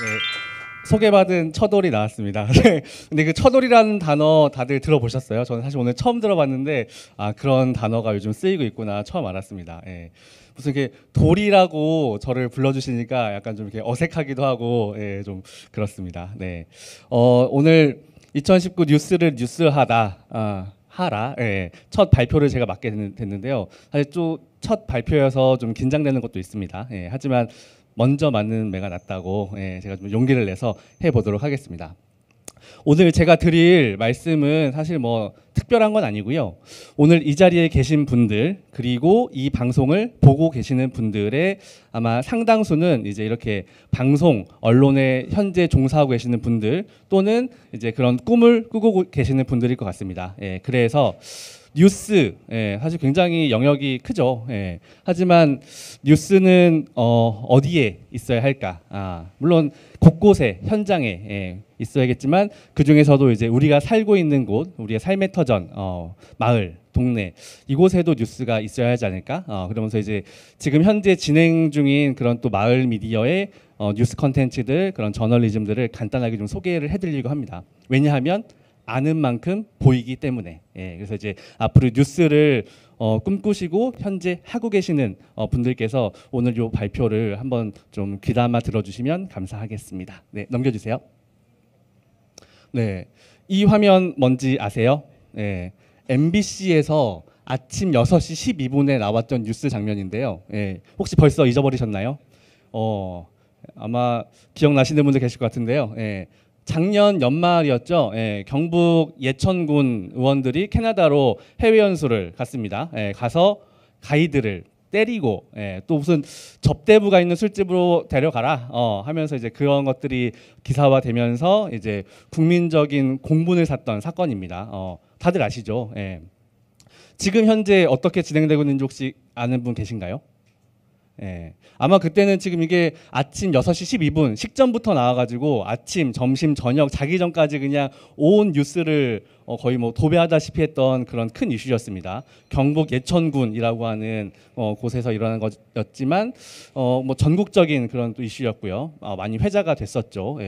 네, 소개받은 처돌이 나왔습니다. 네, 근데 그 처돌이라는 단어 다들 들어보셨어요? 저는 사실 오늘 처음 들어봤는데 아 그런 단어가 요즘 쓰이고 있구나 처음 알았습니다. 예. 무슨 이렇게 돌이라고 저를 불러주시니까 약간 좀 이렇게 어색하기도 하고 예, 좀 그렇습니다. 네, 오늘 2019 뉴스를 뉴스하다 하라 예, 첫 발표를 제가 맡게 됐는데요. 사실 또 첫 발표여서 좀 긴장되는 것도 있습니다. 예, 하지만 먼저 맞는 매가 낫다고 예, 제가 좀 용기를 내서 해보도록 하겠습니다. 오늘 제가 드릴 말씀은 사실 뭐 특별한 건 아니고요. 오늘 이 자리에 계신 분들 그리고 이 방송을 보고 계시는 분들의 아마 상당수는 이제 이렇게 방송 언론에 현재 종사하고 계시는 분들 또는 이제 그런 꿈을 꾸고 계시는 분들일 것 같습니다. 예, 그래서 뉴스 사실 굉장히 영역이 크죠. 하지만 뉴스는 어디에 있어야 할까? 물론 곳곳에 현장에 있어야겠지만 그 중에서도 이제 우리가 살고 있는 곳, 우리의 삶의 터전, 마을, 동네 이곳에도 뉴스가 있어야 하지 않을까? 그러면서 이제 지금 현재 진행 중인 그런 또 마을 미디어의 뉴스 컨텐츠들 그런 저널리즘들을 간단하게 좀 소개를 해드리려고 합니다. 왜냐하면 아는 만큼 보이기 때문에 그래서 이제 앞으로 뉴스를 꿈꾸시고 현재 하고 계시는 분들께서 오늘 이 발표를 한번 좀 귀담아 들어주시면 감사하겠습니다. 네, 넘겨주세요. 네, 이 화면 뭔지 아세요? 네, MBC에서 아침 6시 12분에 나왔던 뉴스 장면인데요. 혹시 벌써 잊어버리셨나요? 아마 기억나시는 분들 계실 것 같은데요. 작년 연말이었죠. 경북 예천군 의원들이 캐나다로 해외 연수를 갔습니다. 가서 가이드를 때리고 또 무슨 접대부가 있는 술집으로 데려가라 하면서 이제 그런 것들이 기사화되면서 이제 국민적인 공분을 샀던 사건입니다. 다들 아시죠? 지금 현재 어떻게 진행되고 있는지 혹시 아는 분 계신가요? 아마 그때는 지금 이게 아침 6시 12분 식전부터 나와가지고 아침, 점심, 저녁, 자기 전까지 그냥 온 뉴스를 거의 뭐 도배하다시피 했던 그런 큰 이슈였습니다. 경북 예천군이라고 하는 곳에서 일어난 것이었지만 뭐 전국적인 그런 또 이슈였고요. 많이 회자가 됐었죠.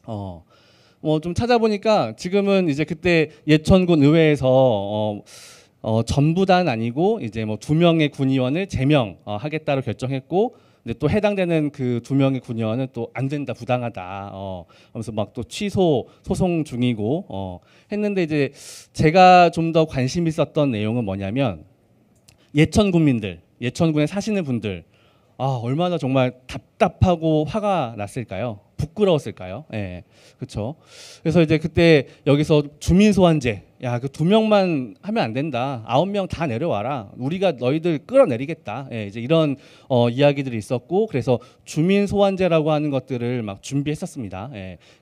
뭐 좀 찾아보니까 지금은 이제 그때 예천군 의회에서 전부단 아니고 이제 뭐 2명의 군의원을 제명하겠다로 결정했고, 근데 또 해당되는 그 2명의 군의원은 또 안 된다, 부당하다. 하면서 막 또 취소 소송 중이고 했는데 이제 제가 좀 더 관심 있었던 내용은 뭐냐면 예천 군민들, 예천군에 사시는 분들 얼마나 정말 답답하고 화가 났을까요? 부끄러웠을까요? 그렇죠. 그래서 이제 그때 여기서 주민 소환제, 야, 그 2명만 하면 안 된다. 9명 다 내려와라. 우리가 너희들 끌어내리겠다. 이제 이런 이야기들이 있었고, 그래서 주민 소환제라고 하는 것들을 막 준비했었습니다.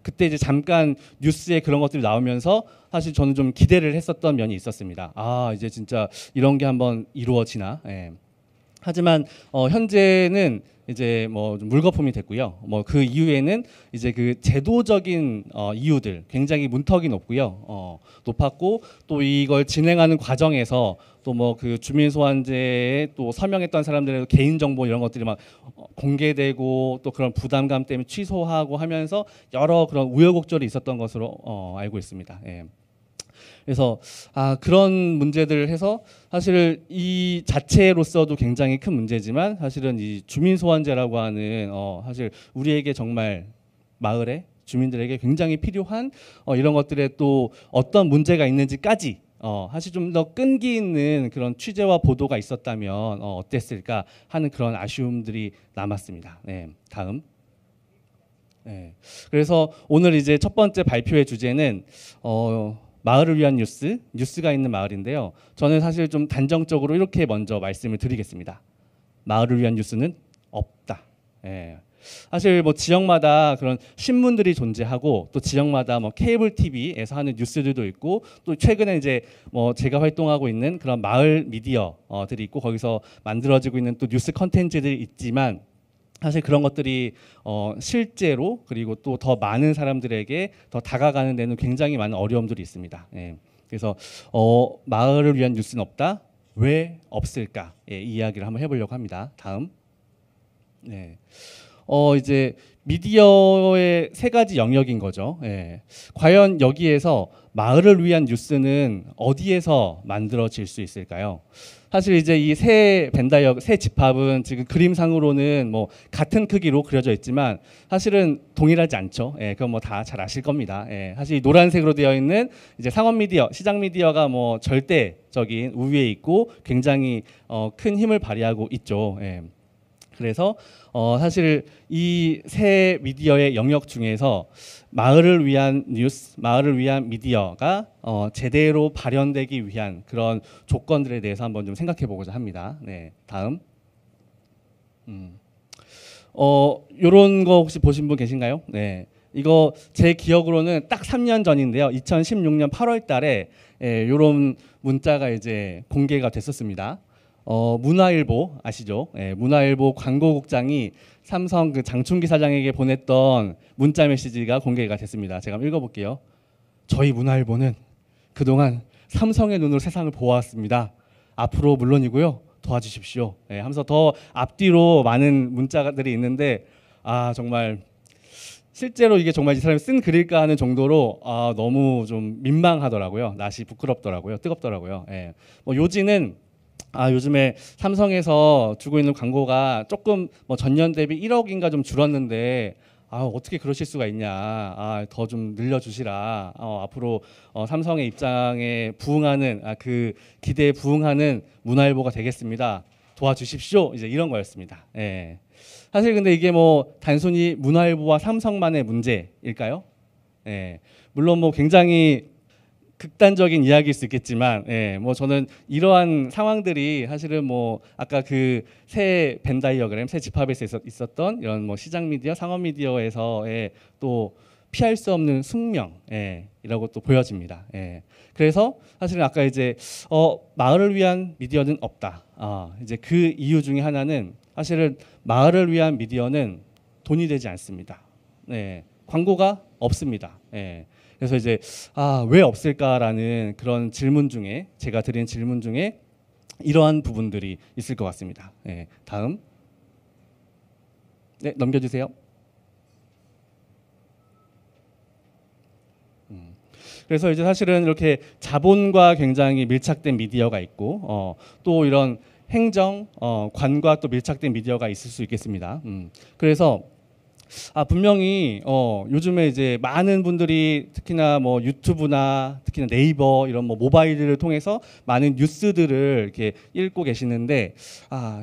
그때 이제 잠깐 뉴스에 그런 것들이 나오면서 사실 저는 좀 기대를 했었던 면이 있었습니다. 이제 진짜 이런 게 한번 이루어지나. 하지만 현재는 이제 뭐 물거품이 됐고요. 뭐 그 이후에는 이제 그 제도적인 이유들 굉장히 문턱이 높았고 또 이걸 진행하는 과정에서 또 뭐 그 주민 소환제에 또 서명했던 사람들의 개인 정보 이런 것들이 막 공개되고 또 그런 부담감 때문에 취소하고 하면서 여러 그런 우여곡절이 있었던 것으로 알고 있습니다. 그래서 그런 문제들을 해서 사실 이 자체로서도 굉장히 큰 문제지만 사실은 이 주민 소환제라고 하는 사실 우리에게 정말 마을에 주민들에게 굉장히 필요한 이런 것들에 또 어떤 문제가 있는지까지 사실 좀 더 끈기 있는 그런 취재와 보도가 있었다면 어땠을까 하는 그런 아쉬움들이 남았습니다. 다음. 그래서 오늘 이제 첫 번째 발표의 주제는 마을을 위한 뉴스가 있는 마을인데요. 저는 사실 좀 단정적으로 이렇게 먼저 말씀을 드리겠습니다. 마을을 위한 뉴스는 없다. 사실 뭐 지역마다 그런 신문들이 존재하고 또 지역마다 뭐 케이블 TV에서 하는 뉴스들도 있고 또 최근에 이제 뭐 제가 활동하고 있는 그런 마을 미디어들이 있고 거기서 만들어지고 있는 또 뉴스 컨텐츠들이 있지만 사실 그런 것들이 실제로 그리고 또 더 많은 사람들에게 더 다가가는 데는 굉장히 많은 어려움들이 있습니다. 그래서 마을을 위한 뉴스는 없다. 왜 없을까? 이 이야기를 한번 해보려고 합니다. 다음. 이제 미디어의 세 가지 영역인 거죠. 예. 과연 여기에서 마을을 위한 뉴스는 어디에서 만들어질 수 있을까요? 사실 이제 이 새 벤다이어, 새 집합은 지금 그림상으로는 뭐 같은 크기로 그려져 있지만 사실은 동일하지 않죠. 예, 그건 뭐 다 잘 아실 겁니다. 예, 사실 노란색으로 되어 있는 이제 상업 미디어, 시장 미디어가 뭐 절대적인 우위에 있고 굉장히 큰 힘을 발휘하고 있죠. 예. 그래서 사실 이 새 미디어의 영역 중에서 마을을 위한 뉴스, 마을을 위한 미디어가 제대로 발현되기 위한 그런 조건들에 대해서 한번 좀 생각해 보고자 합니다. 네, 다음. 요런 거 혹시 보신 분 계신가요? 네. 이거 제 기억으로는 딱 3년 전인데요. 2016년 8월 달에 요런 문자가 이제 공개가 됐었습니다. 문화일보 아시죠? 예, 문화일보 광고국장이 삼성 그 장충기 사장에게 보냈던 문자 메시지가 공개가 됐습니다. 제가 한번 읽어볼게요. 저희 문화일보는 그동안 삼성의 눈으로 세상을 보아왔습니다. 앞으로 물론이고요. 도와주십시오. 예, 하면서 더 앞뒤로 많은 문자들이 있는데 정말 실제로 이게 정말 이 사람이 쓴 글일까 하는 정도로 너무 좀 민망하더라고요. 낯이 부끄럽더라고요. 뜨겁더라고요. 예. 뭐 요지는 요즘에 삼성에서 주고 있는 광고가 조금 뭐 전년 대비 1억인가 좀 줄었는데 어떻게 그러실 수가 있냐. 더 좀 늘려주시라. 앞으로 삼성의 입장에 부응하는 그 기대에 부응하는 문화일보가 되겠습니다. 도와주십시오. 이제 이런 거였습니다. 예. 사실 근데 이게 뭐 단순히 문화일보와 삼성만의 문제일까요? 예. 물론 뭐 굉장히 극단적인 이야기일 수 있겠지만, 뭐 저는 이러한 상황들이 사실은 뭐 아까 그 새 벤 다이어그램, 새 집합에서 있었던 이런 뭐 시장 미디어, 상업 미디어에서의 또 피할 수 없는 숙명이라고 또 보여집니다. 그래서 사실은 아까 이제 마을을 위한 미디어는 없다. 이제 그 이유 중에 하나는 사실은 마을을 위한 미디어는 돈이 되지 않습니다. 광고가 없습니다. 그래서 이제 왜 없을까라는 그런 질문 중에 제가 드린 질문 중에 이러한 부분들이 있을 것 같습니다. 다음. 네, 넘겨주세요. 그래서 이제 사실은 이렇게 자본과 굉장히 밀착된 미디어가 있고 또 이런 행정, 관과 또 밀착된 미디어가 있을 수 있겠습니다. 그래서 분명히 요즘에 이제 많은 분들이 특히나 뭐 유튜브나 특히나 네이버 이런 뭐 모바일을 통해서 많은 뉴스들을 이렇게 읽고 계시는데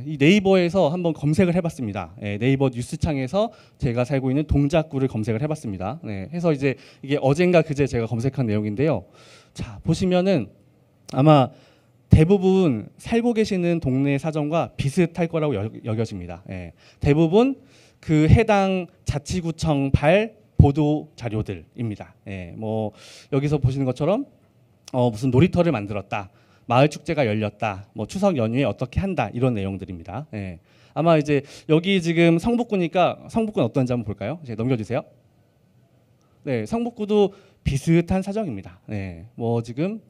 이 네이버에서 한번 검색을 해봤습니다. 네이버 뉴스창에서 제가 살고 있는 동작구를 검색을 해봤습니다. 해서 이제 이게 어젠가 그제 제가 검색한 내용인데요. 자, 보시면은 아마 대부분 살고 계시는 동네 사정과 비슷할 거라고 여겨집니다. 대부분 그 해당 자치구청 발 보도 자료들입니다. 뭐 여기서 보시는 것처럼 무슨 놀이터를 만들었다, 마을 축제가 열렸다, 뭐 추석 연휴에 어떻게 한다 이런 내용들입니다. 아마 이제 여기 지금 성북구니까 성북구는 어떤지 한번 볼까요? 이제 넘겨주세요. 네, 성북구도 비슷한 사정입니다. 뭐 지금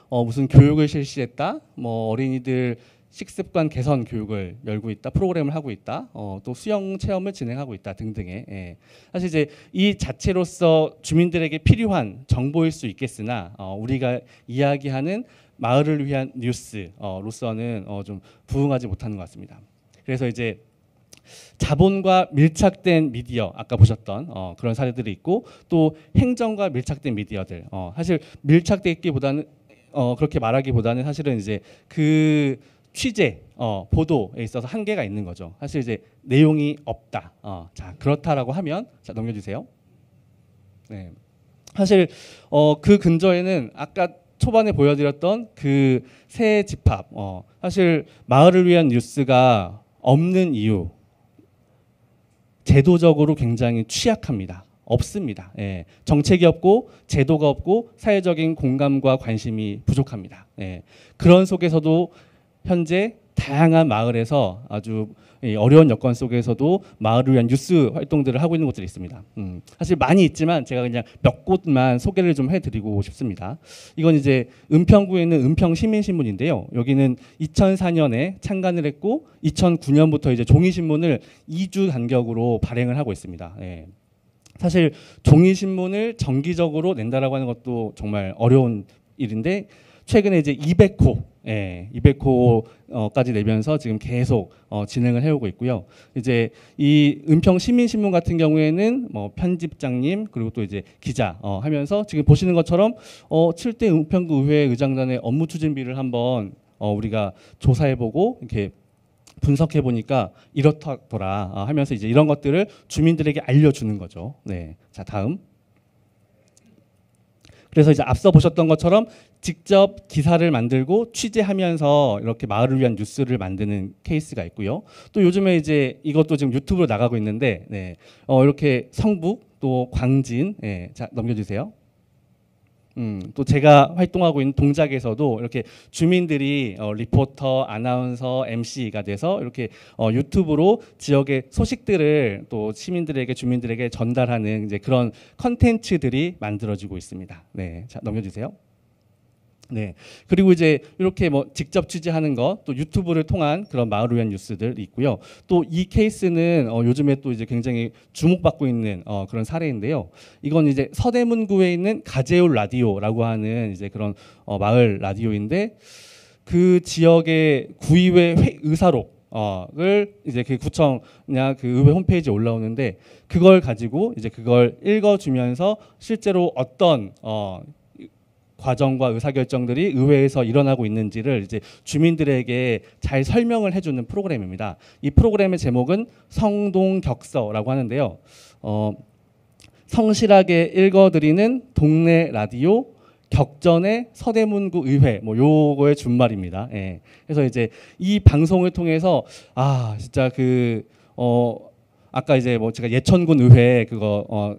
무슨 교육을 실시했다, 뭐 어린이들 식습관 개선 교육을 열고 있다, 프로그램을 하고 있다, 또 수영 체험을 진행하고 있다 등등의 사실 이제 이 자체로서 주민들에게 필요한 정보일 수 있겠으나 우리가 이야기하는 마을을 위한 뉴스로서는 좀 부응하지 못하는 것 같습니다. 그래서 이제 자본과 밀착된 미디어 아까 보셨던 그런 사례들이 있고 또 행정과 밀착된 미디어들 사실 밀착돼 있기보다는 그렇게 말하기보다는 사실은 이제 그 취재, 보도에 있어서 한계가 있는 거죠. 사실 이제 내용이 없다. 자, 그렇다라고 하면 자, 넘겨주세요. 네. 사실 그 근저에는 아까 초반에 보여드렸던 그 새 집합, 사실 마을을 위한 뉴스가 없는 이유, 제도적으로 굉장히 취약합니다. 없습니다. 정책이 없고 제도가 없고 사회적인 공감과 관심이 부족합니다. 그런 속에서도 현재 다양한 마을에서 아주 어려운 여건 속에서도 마을을 위한 뉴스 활동들을 하고 있는 곳들이 있습니다. 사실 많이 있지만 제가 그냥 몇 곳만 소개를 좀 해드리고 싶습니다. 이건 이제 은평구에 있는 은평시민신문인데요. 여기는 2004년에 창간을 했고 2009년부터 이제 종이신문을 2주 간격으로 발행을 하고 있습니다. 예. 사실 종이신문을 정기적으로 낸다라고 하는 것도 정말 어려운 일인데 최근에 이제 200호, 200호까지 내면서 지금 계속 진행을 해오고 있고요. 이제 이 은평 시민신문 같은 경우에는 뭐 편집장님 그리고 또 이제 기자 하면서 지금 보시는 것처럼 7대 은평구 의회 의장단의 업무 추진비를 한번 우리가 조사해보고 이렇게 분석해 보니까 이렇더라 하면서 이제 이런 것들을 주민들에게 알려주는 거죠. 네, 자 다음. 그래서 이제 앞서 보셨던 것처럼 직접 기사를 만들고 취재하면서 이렇게 마을을 위한 뉴스를 만드는 케이스가 있고요. 또 요즘에 이제 이것도 지금 유튜브로 나가고 있는데, 네, 이렇게 성북 또 광진, 자 넘겨주세요. 또 제가 활동하고 있는 동작에서도 이렇게 주민들이 리포터, 아나운서, MC가 돼서 이렇게 유튜브로 지역의 소식들을 또 시민들에게, 주민들에게 전달하는 이제 그런 컨텐츠들이 만들어지고 있습니다. 네, 자 넘겨주세요. 네. 그리고 이제 이렇게 뭐 직접 취재하는 거, 또 유튜브를 통한 그런 마을을 위한 뉴스들이 있고요. 또 이 케이스는 요즘에 또 이제 굉장히 주목받고 있는 그런 사례인데요. 이건 이제 서대문구에 있는 가재울 라디오라고 하는 이제 그런 마을 라디오인데 그 지역의 구의회 의사록 을 이제 그 구청이나 그 의회 홈페이지에 올라오는데 그걸 가지고 이제 그걸 읽어주면서 실제로 어떤 과정과 의사결정들이 의회에서 일어나고 있는지를 이제 주민들에게 잘 설명을 해주는 프로그램입니다. 이 프로그램의 제목은 성동격서라고 하는데요. 성실하게 읽어드리는 동네 라디오 격전의 서대문구 의회 뭐 요거의 준말입니다. 예. 그래서 이제 이 방송을 통해서 진짜 아까 이제 뭐 제가 예천군 의회 그거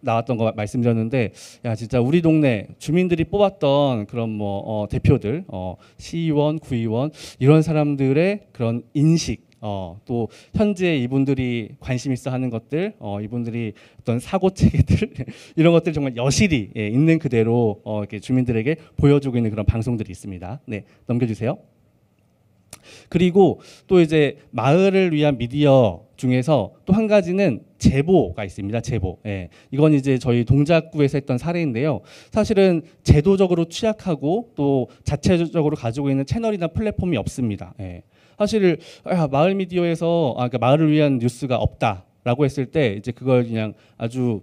나왔던 거 말씀드렸는데 야 진짜 우리 동네 주민들이 뽑았던 그런 뭐 대표들 시의원, 구의원 이런 사람들의 그런 인식 또 현재 이분들이 관심 있어 하는 것들 이분들이 어떤 사고 체계들 이런 것들 정말 여실히 있는 그대로 이렇게 주민들에게 보여주고 있는 그런 방송들이 있습니다. 네, 넘겨주세요. 그리고 또 이제 마을을 위한 미디어 중에서 또 한 가지는 제보가 있습니다. 제보. 예. 이건 이제 저희 동작구에서 했던 사례인데요. 사실은 제도적으로 취약하고 또 자체적으로 가지고 있는 채널이나 플랫폼이 없습니다. 예. 사실 마을 미디어에서 그러니까 마을을 위한 뉴스가 없다라고 했을 때 이제 그걸 그냥 아주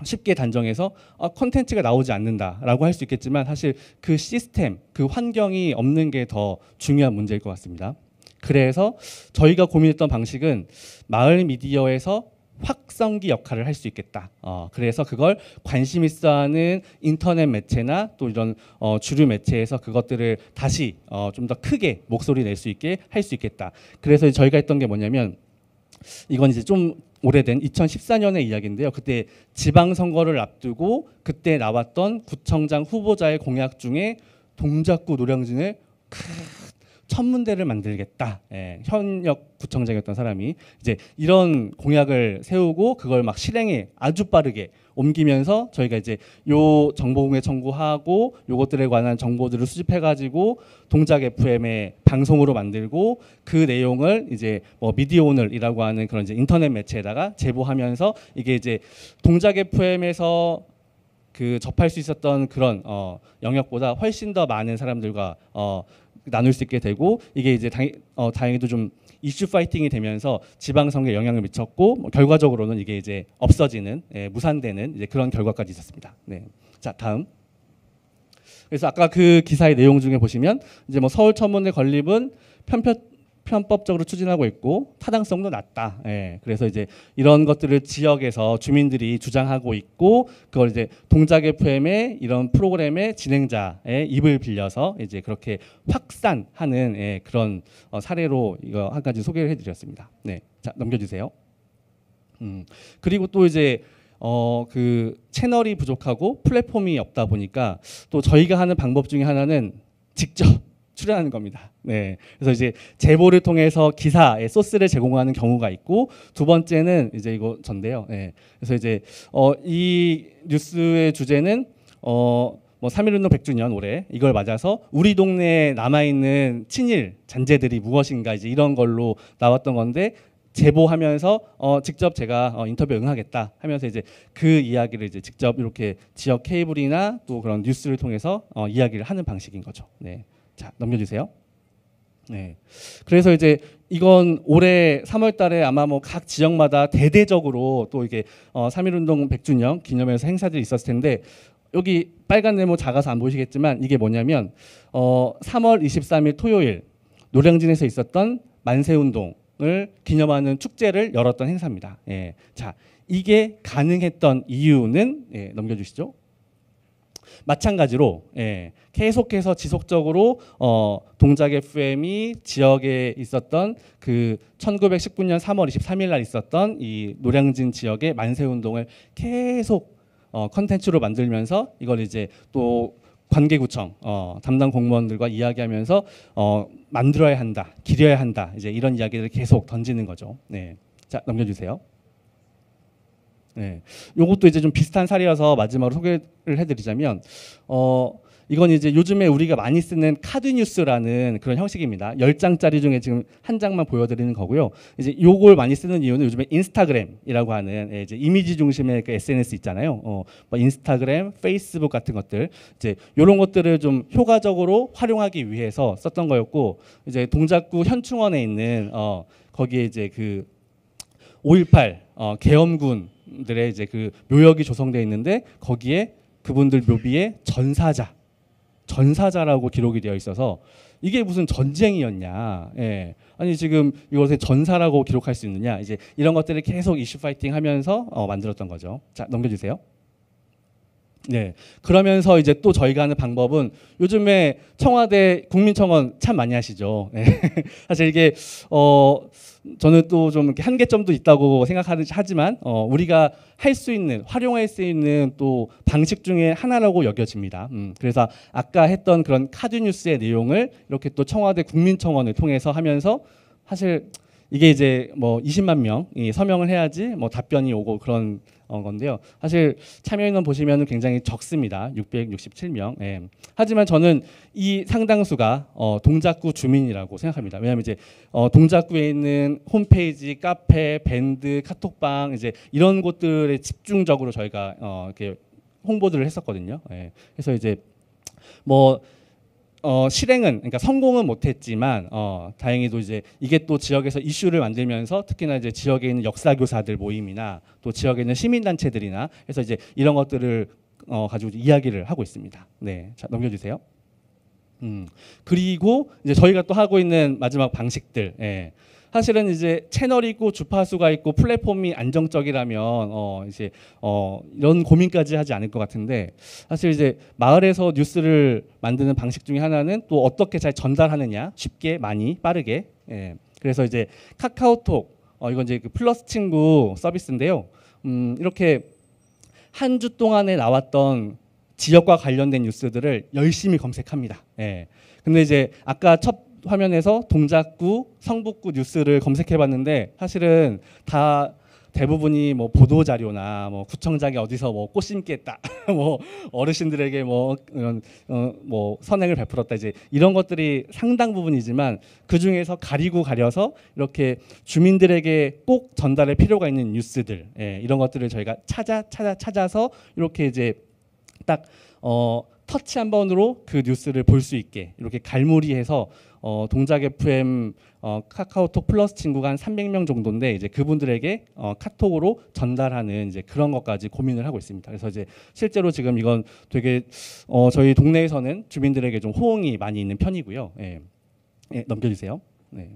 쉽게 단정해서 콘텐츠가 나오지 않는다라고 할 수 있겠지만 사실 그 시스템, 그 환경이 없는 게 더 중요한 문제일 것 같습니다. 그래서 저희가 고민했던 방식은 마을 미디어에서 확성기 역할을 할 수 있겠다. 그래서 그걸 관심 있어하는 인터넷 매체나 또 이런 주류 매체에서 그것들을 다시 좀 더 크게 목소리 낼 수 있게 할 수 있겠다. 그래서 저희가 했던 게 뭐냐면 이건 이제 좀 오래된 2014년의 이야기인데요. 그때 지방선거를 앞두고 그때 나왔던 구청장 후보자의 공약 중에 동작구 노량진에 천문대를 만들겠다. 현역 구청장이었던 사람이 이제 이런 공약을 세우고 그걸 막 실행에 아주 빠르게 옮기면서 저희가 이제 요 정보공개 청구하고 요것들에 관한 정보들을 수집해가지고 동작 FM의 방송으로 만들고 그 내용을 이제 뭐 미디어 오늘이라고 하는 그런 이제 인터넷 매체에다가 제보하면서 이게 이제 동작 FM에서 그 접할 수 있었던 그런 영역보다 훨씬 더 많은 사람들과 나눌 수 있게 되고 이게 이제 다행히도 좀 이슈 파이팅이 되면서 지방선거에 영향을 미쳤고 결과적으로는 이게 이제 없어지는 무산되는 이제 그런 결과까지 있었습니다. 네. 자 다음. 그래서 아까 그 기사의 내용 중에 보시면 이제 뭐 서울 천문대 건립은 편법적으로 추진하고 있고 타당성도 낮다. 그래서 이제 이런 것들을 지역에서 주민들이 주장하고 있고 그걸 이제 동작 FM의 이런 프로그램의 진행자의 입을 빌려서 이제 그렇게 확산하는 그런 사례로 이거 한 가지 소개를 해드렸습니다. 네, 자 넘겨주세요. 그리고 또 이제 그 채널이 부족하고 플랫폼이 없다 보니까 또 저희가 하는 방법 중에 하나는 직접 출연하는 겁니다. 네. 그래서 이제 제보를 통해서 기사의 소스를 제공하는 경우가 있고, 두 번째는 이제 이거 전데요. 네. 그래서 이제 이 뉴스의 주제는 뭐 3.1운동 100주년 올해 이걸 맞아서 우리 동네에 남아있는 친일 잔재들이 무엇인가 이제 이런 걸로 나왔던 건데, 제보하면서 직접 제가 인터뷰 응하겠다 하면서 이제 그 이야기를 이제 직접 이렇게 지역 케이블이나 또 그런 뉴스를 통해서 이야기를 하는 방식인 거죠. 네. 자, 넘겨주세요. 네. 그래서 이제 이건 올해 3월달에 아마 뭐 각 지역마다 대대적으로 또 이게 3.1운동 100주년 기념해서 행사들이 있었을 텐데, 여기 빨간 네모 작아서 안 보이시겠지만 이게 뭐냐면 3월 23일 토요일 노량진에서 있었던 만세운동을 기념하는 축제를 열었던 행사입니다. 예. 자, 이게 가능했던 이유는 넘겨주시죠. 마찬가지로 계속해서 지속적으로 동작 FM이 지역에 있었던 그 1919년 3월 23일 날 있었던 이 노량진 지역의 만세운동을 계속 컨텐츠로 만들면서 이걸 이제 또 관계구청 담당 공무원들과 이야기하면서 만들어야 한다, 기려야 한다, 이제 이런 이야기를 계속 던지는 거죠. 네. 자, 넘겨주세요. 네, 요것도 이제 좀 비슷한 사례여서 마지막으로 소개를 해드리자면 이건 이제 요즘에 우리가 많이 쓰는 카드 뉴스라는 그런 형식입니다. 10장짜리 중에 지금 한 장만 보여드리는 거고요. 이제 요걸 많이 쓰는 이유는 요즘에 인스타그램이라고 하는 이제 이미지 중심의 그 SNS 있잖아요. 뭐 인스타그램, 페이스북 같은 것들 이제 요런 것들을 좀 효과적으로 활용하기 위해서 썼던 거였고, 이제 동작구 현충원에 있는 거기에 이제 그 5.18 계엄군들의 이제 그 묘역이 조성되어 있는데, 거기에 그분들 묘비에 전사자라고 기록이 되어 있어서 이게 무슨 전쟁이었냐? 예. 아니 지금 이것에 전사라고 기록할 수 있느냐? 이제 이런 것들을 계속 이슈 파이팅하면서 만들었던 거죠. 자, 넘겨주세요. 네. 그러면서 이제 또 저희가 하는 방법은 요즘에 청와대 국민청원 참 많이 하시죠. 네. 사실 이게 저는 또 좀 이렇게 한계점도 있다고 생각하지만 우리가 할 수 있는, 활용할 수 있는 또 방식 중에 하나라고 여겨집니다. 그래서 아까 했던 그런 카드 뉴스의 내용을 이렇게 또 청와대 국민청원을 통해서 하면서, 사실 이게 이제 뭐 20만 명이 서명을 해야지 뭐 답변이 오고 그런 건데요. 사실 참여 인원 보시면 굉장히 적습니다. 667명. 예. 하지만 저는 이 상당수가 동작구 주민이라고 생각합니다. 왜냐하면 이제 동작구에 있는 홈페이지, 카페, 밴드, 카톡방 이제 이런 곳들에 집중적으로 저희가 이렇게 홍보들을 했었거든요. 예. 그래서 이제 뭐 실행은, 그러니까 성공은 못했지만 다행히도 이제 이게 또 지역에서 이슈를 만들면서, 특히나 이제 지역에 있는 역사교사들 모임이나 또 지역에 있는 시민단체들이나 해서 이제 이런 것들을 가지고 이야기를 하고 있습니다. 네, 자, 넘겨주세요. 그리고 이제 저희가 또 하고 있는 마지막 방식들. 예. 사실은 이제 채널이 있고 주파수가 있고 플랫폼이 안정적이라면 이제 이런 고민까지 하지 않을 것 같은데, 사실 이제 마을에서 뉴스를 만드는 방식 중에 하나는 또 어떻게 잘 전달하느냐, 쉽게, 많이, 빠르게. 예. 그래서 이제 카카오톡 이건 이제 그 플러스 친구 서비스인데요. 이렇게 한 주 동안에 나왔던 지역과 관련된 뉴스들을 열심히 검색합니다. 예. 근데 이제 아까 첫 화면에서 동작구, 성북구 뉴스를 검색해봤는데, 사실은 다 대부분이 뭐 보도 자료나 뭐 구청장이 어디서 뭐 꽃 심겠다, 뭐 어르신들에게 뭐 이런 뭐 선행을 베풀었다, 이제 이런 것들이 상당 부분이지만 그 중에서 가려서 이렇게 주민들에게 꼭 전달할 필요가 있는 뉴스들, 이런 것들을 저희가 찾아서 이렇게 이제 딱 터치 한 번으로 그 뉴스를 볼 수 있게 이렇게 갈무리해서 동작 FM 카카오톡 플러스 친구가 한 300명 정도인데, 이제 그분들에게 카톡으로 전달하는 이제 그런 것까지 고민을 하고 있습니다. 그래서 이제 실제로 지금 이건 되게 저희 동네에서는 주민들에게 좀 호응이 많이 있는 편이고요. 예. 예, 넘겨주세요. 네.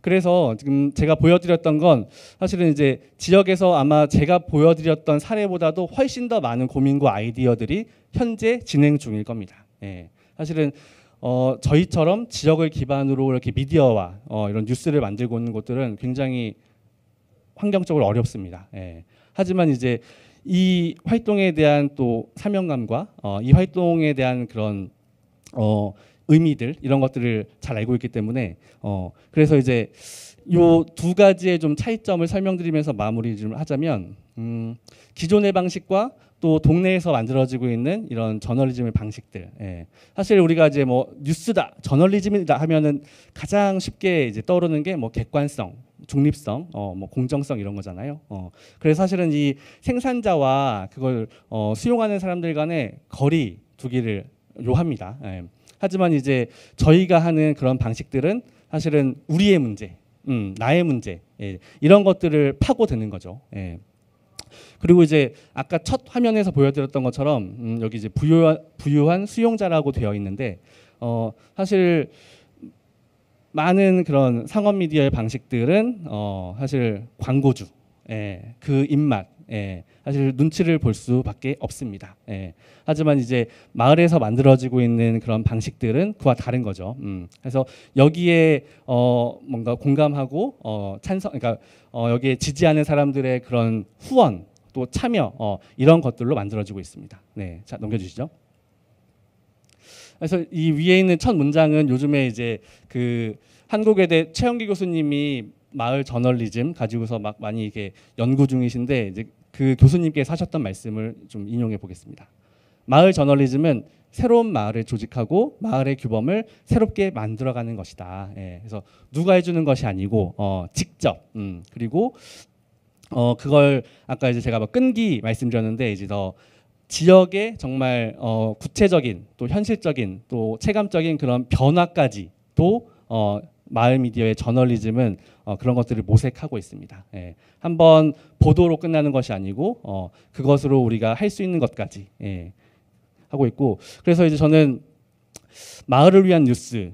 그래서 지금 제가 보여드렸던 건 사실은 이제 지역에서 아마 제가 보여드렸던 사례보다도 훨씬 더 많은 고민과 아이디어들이 현재 진행 중일 겁니다. 예. 사실은 저희처럼 지역을 기반으로 이렇게 미디어와 이런 뉴스를 만들고 있는 곳들은 굉장히 환경적으로 어렵습니다. 예. 하지만 이제 이 활동에 대한 또 사명감과 이 활동에 대한 그런 의미들 이런 것들을 잘 알고 있기 때문에 그래서 이제 요 두 가지의 좀 차이점을 설명드리면서 마무리 좀 하자면 기존의 방식과 또 동네에서 만들어지고 있는 이런 저널리즘의 방식들. 예. 사실 우리가 이제 뭐 뉴스다, 저널리즘이다 하면은 가장 쉽게 이제 떠오르는 게 뭐 객관성, 중립성, 뭐 공정성 이런 거잖아요. 그래서 사실은 이 생산자와 그걸 수용하는 사람들 간의 거리 두기를 요합니다. 예. 하지만 이제 저희가 하는 그런 방식들은 사실은 우리의 문제, 나의 문제, 예. 이런 것들을 파고드는 거죠. 예. 그리고 이제 아까 첫 화면에서 보여드렸던 것처럼 여기 이제 부유한 수용자라고 되어 있는데 사실 많은 그런 상업 미디어의 방식들은 사실 광고주, 예, 그 입맛, 예, 사실 눈치를 볼 수밖에 없습니다. 예. 하지만 이제 마을에서 만들어지고 있는 그런 방식들은 그와 다른 거죠. 그래서 여기에 뭔가 공감하고 찬성, 그러니까 여기에 지지하는 사람들의 그런 후원 또 참여 이런 것들로 만들어지고 있습니다. 네, 자 넘겨주시죠. 그래서 이 위에 있는 첫 문장은 요즘에 이제 그 한국외대 최영기 교수님이 마을 저널리즘 가지고서 막 많이 이렇게 연구 중이신데 이제 그 교수님께서 하셨던 말씀을 좀 인용해 보겠습니다. 마을 저널리즘은 새로운 마을을 조직하고 마을의 규범을 새롭게 만들어가는 것이다. 예, 그래서 누가 해주는 것이 아니고 직접 그리고 그걸 아까 이제 제가 뭐 끈기 말씀드렸는데 이제 더 지역의 정말 구체적인 또 현실적인 또 체감적인 그런 변화까지 또 마을 미디어의 저널리즘은 그런 것들을 모색하고 있습니다. 예. 한번 보도로 끝나는 것이 아니고 그것으로 우리가 할 수 있는 것까지 예, 하고 있고 그래서 이제 저는 마을을 위한 뉴스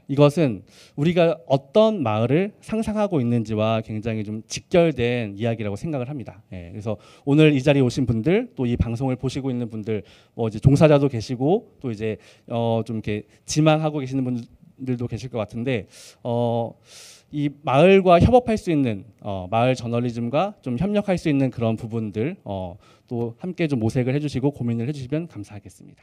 이것은 우리가 어떤 마을을 상상하고 있는지와 굉장히 좀 직결된 이야기라고 생각을 합니다. 예, 그래서 오늘 이 자리에 오신 분들 또 이 방송을 보시고 있는 분들 뭐 이제 종사자도 계시고 또 이제 좀 이렇게 지망하고 계시는 분들도 계실 것 같은데 이 마을과 협업할 수 있는 마을 저널리즘과 좀 협력할 수 있는 그런 부분들 또 함께 좀 모색을 해주시고 고민을 해주시면 감사하겠습니다.